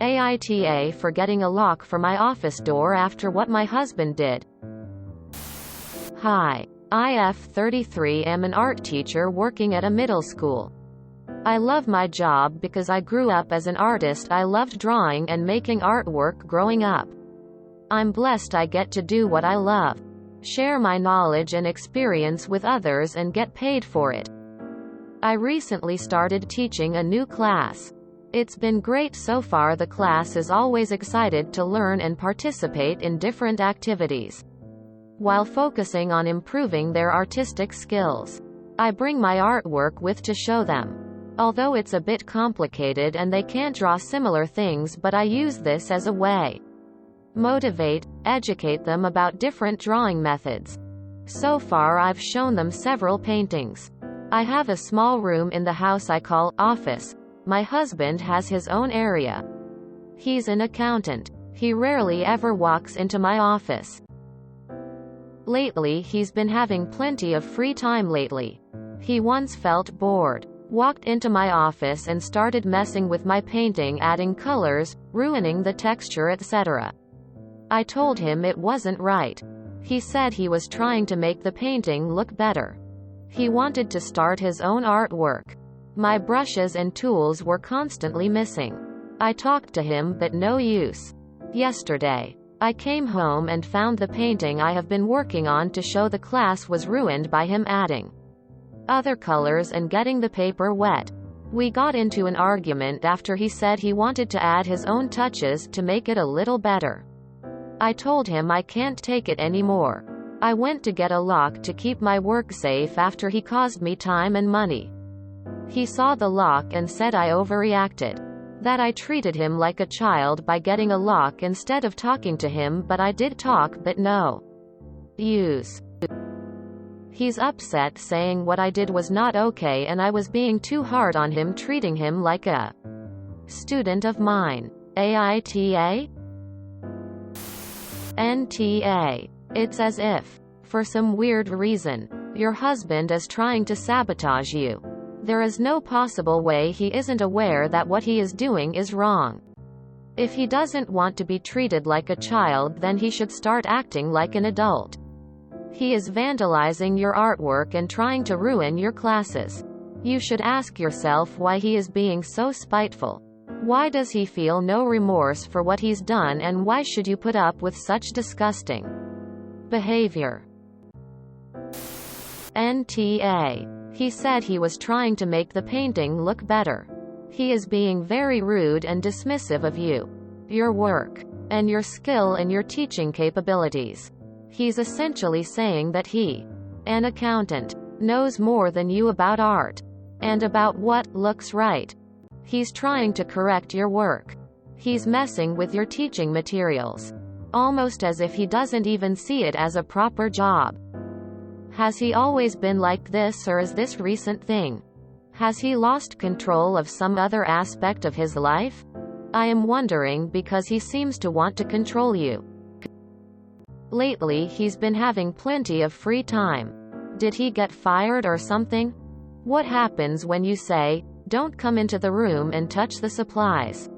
AITA for getting a lock for my office door after what my husband did. Hi. I 33 am an art teacher working at a middle school. I love my job because I grew up as an artist. I loved drawing and making artwork growing up. I'm blessed I get to do what I love. Share my knowledge and experience with others and get paid for it. I recently started teaching a new class. It's been great so far. The class is always excited to learn and participate in different activities, while focusing on improving their artistic skills. I bring my artwork with to show them. Although it's a bit complicated and they can't draw similar things, but I use this as a way motivate, educate them about different drawing methods. So far I've shown them several paintings. I have a small room in the house I call office. My husband has his own area. He's an accountant. He rarely ever walks into my office. Lately he's been having plenty of free time lately. He once felt bored, walked into my office and started messing with my painting, adding colors, ruining the texture, etc. I told him it wasn't right. He said he was trying to make the painting look better. He wanted to start his own artwork. My brushes and tools were constantly missing. I talked to him, but no use. Yesterday, I came home and found the painting I have been working on to show the class was ruined by him adding other colors and getting the paper wet. We got into an argument after he said he wanted to add his own touches to make it a little better. I told him I can't take it anymore. I went to get a lock to keep my work safe after he caused me time and money. He saw the lock and said I overreacted. That I treated him like a child by getting a lock instead of talking to him, but I did talk, but no use. He's upset, saying what I did was not okay and I was being too hard on him, treating him like a student of mine. AITA? NTA. It's as if, for some weird reason, your husband is trying to sabotage you. There is no possible way he isn't aware that what he is doing is wrong. If he doesn't want to be treated like a child, then he should start acting like an adult. He is vandalizing your artwork and trying to ruin your classes. You should ask yourself why he is being so spiteful. Why does he feel no remorse for what he's done, and why should you put up with such disgusting behavior? NTA. He said he was trying to make the painting look better. He is being very rude and dismissive of you, your work, and your skill and your teaching capabilities. He's essentially saying that he, an accountant, knows more than you about art and about what looks right. He's trying to correct your work. He's messing with your teaching materials, almost as if he doesn't even see it as a proper job. Has he always been like this, or is this recent thing? Has he lost control of some other aspect of his life? I am wondering because he seems to want to control you. Lately he's been having plenty of free time. Did he get fired or something? What happens when you say, "Don't come into the room and touch the supplies,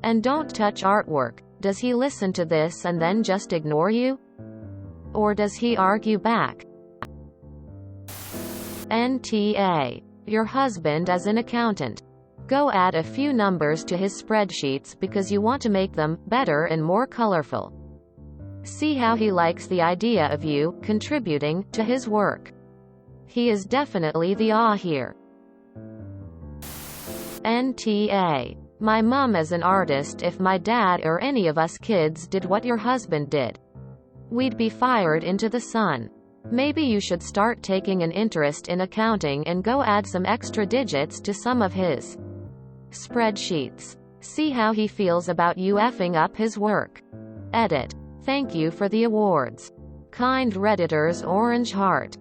and don't touch artwork"? Does he listen to this and then just ignore you? Or does he argue back? NTA. Your husband is an accountant. Go add a few numbers to his spreadsheets because you want to make them better and more colorful. See how he likes the idea of you contributing to his work. He is definitely the here. NTA. My mom is an artist. If my dad or any of us kids did what your husband did, we'd be fired into the sun. Maybe you should start taking an interest in accounting and go add some extra digits to some of his spreadsheets. See how he feels about you effing up his work. Edit. Thank you for the awards. Kind Redditors Orange Heart.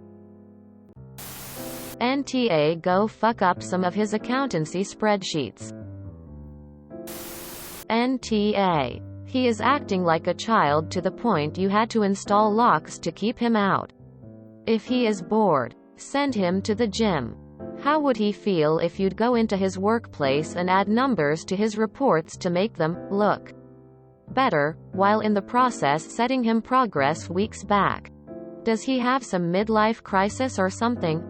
NTA. Go fuck up some of his accountancy spreadsheets. NTA. He is acting like a child to the point you had to install locks to keep him out. If he is bored, send him to the gym. How would he feel if you'd go into his workplace and add numbers to his reports to make them look better, while in the process setting him progress weeks back? Does he have some midlife crisis or something?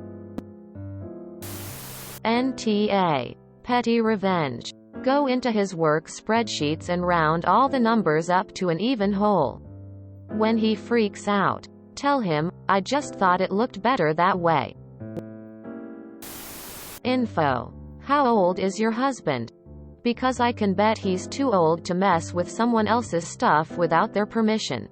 NTA. Petty revenge. Go into his work spreadsheets and round all the numbers up to an even whole. When he freaks out, tell him, "I just thought it looked better that way." Info. How old is your husband? Because I can bet he's too old to mess with someone else's stuff without their permission.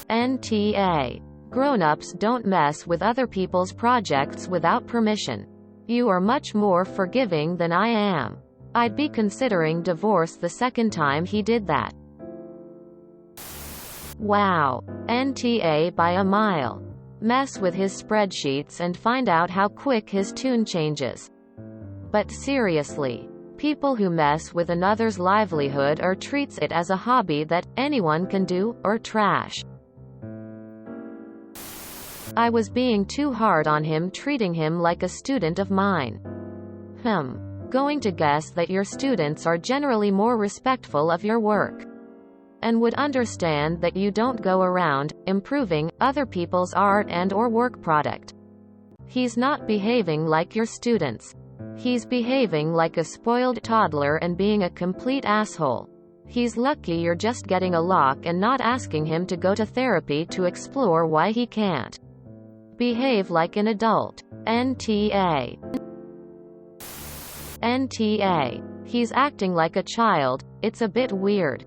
NTA. Grown-ups don't mess with other people's projects without permission. You are much more forgiving than I am. I'd be considering divorce the second time he did that. Wow. NTA by a mile. Mess with his spreadsheets and find out how quick his tune changes. But seriously, people who mess with another's livelihood or treats it as a hobby that anyone can do, or trash. I was being too hard on him, treating him like a student of mine. Going to guess that your students are generally more respectful of your work and would understand that you don't go around improving other people's art and or work product. He's not behaving like your students. He's behaving like a spoiled toddler and being a complete asshole. He's lucky you're just getting a lock and not asking him to go to therapy to explore why he can't behave like an adult. NTA. NTA. He's acting like a child. It's a bit weird.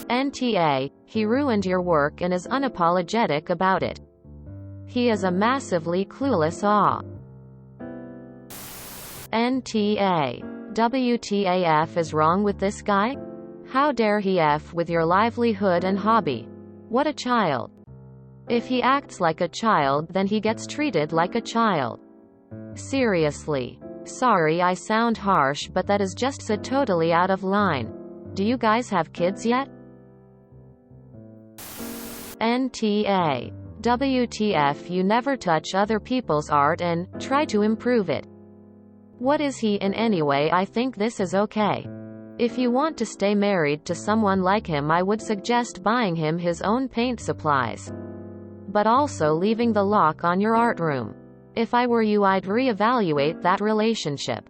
NTA. He ruined your work and is unapologetic about it. He is a massively clueless aw. NTA. WTAF is wrong with this guy? How dare he F with your livelihood and hobby? What a child. If he acts like a child, then he gets treated like a child. Seriously. Sorry I sound harsh, but that is just so totally out of line. Do you guys have kids yet? NTA. WTF, you never touch other people's art and try to improve it. What is he in anyway? I think this is okay. If you want to stay married to someone like him, I would suggest buying him his own paint supplies. But also leaving the lock on your art room. If I were you, I'd reevaluate that relationship.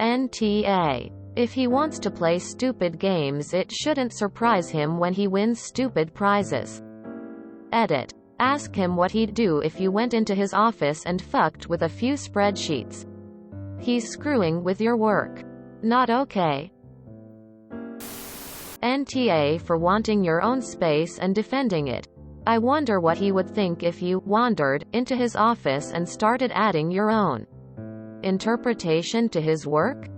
NTA. If he wants to play stupid games, it shouldn't surprise him when he wins stupid prizes. Edit. Ask him what he'd do if you went into his office and fucked with a few spreadsheets. He's screwing with your work. Not okay. NTA for wanting your own space and defending it. I wonder what he would think if you wandered into his office and started adding your own interpretation to his work.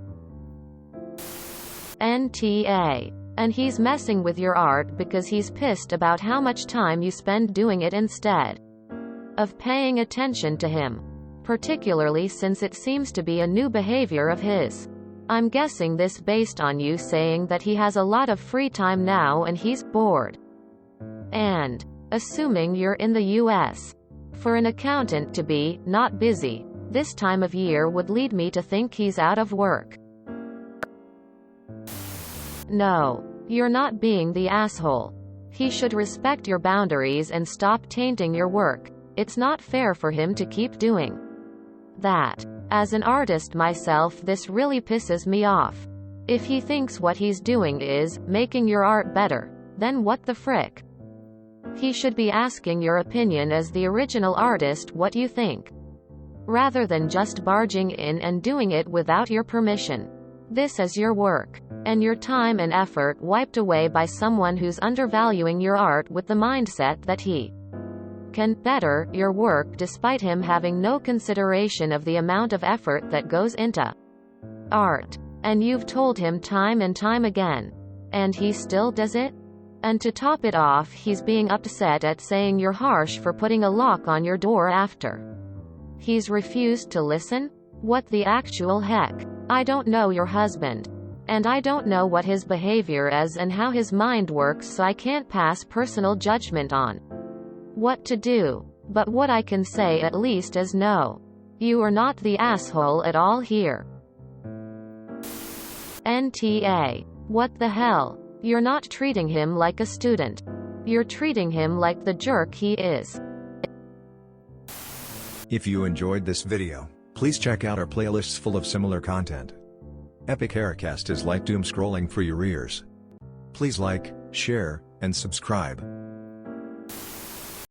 NTA. And he's messing with your art because he's pissed about how much time you spend doing it instead of paying attention to him. Particularly since it seems to be a new behavior of his. I'm guessing this based on you saying that he has a lot of free time now and he's bored. And assuming you're in the US. For an accountant to be not busy this time of year would lead me to think he's out of work. No. You're not being the asshole. He should respect your boundaries and stop tainting your work. It's not fair for him to keep doing that. As an artist myself, this really pisses me off. If he thinks what he's doing is making your art better, then what the frick? He should be asking your opinion as the original artist what you think, rather than just barging in and doing it without your permission. This is your work, and your time and effort wiped away by someone who's undervaluing your art with the mindset that he can better your work despite him having no consideration of the amount of effort that goes into art. And you've told him time and time again. And he still does it? And to top it off, he's being upset at saying you're harsh for putting a lock on your door after he's refused to listen? What the actual heck? I don't know your husband. And I don't know what his behavior is and how his mind works, so I can't pass personal judgment on what to do. But what I can say at least is no. You are not the asshole at all here. NTA. What the hell? You're not treating him like a student. You're treating him like the jerk he is. If you enjoyed this video, please check out our playlists full of similar content. Epic Haircast is like doom scrolling for your ears. Please like, share, and subscribe.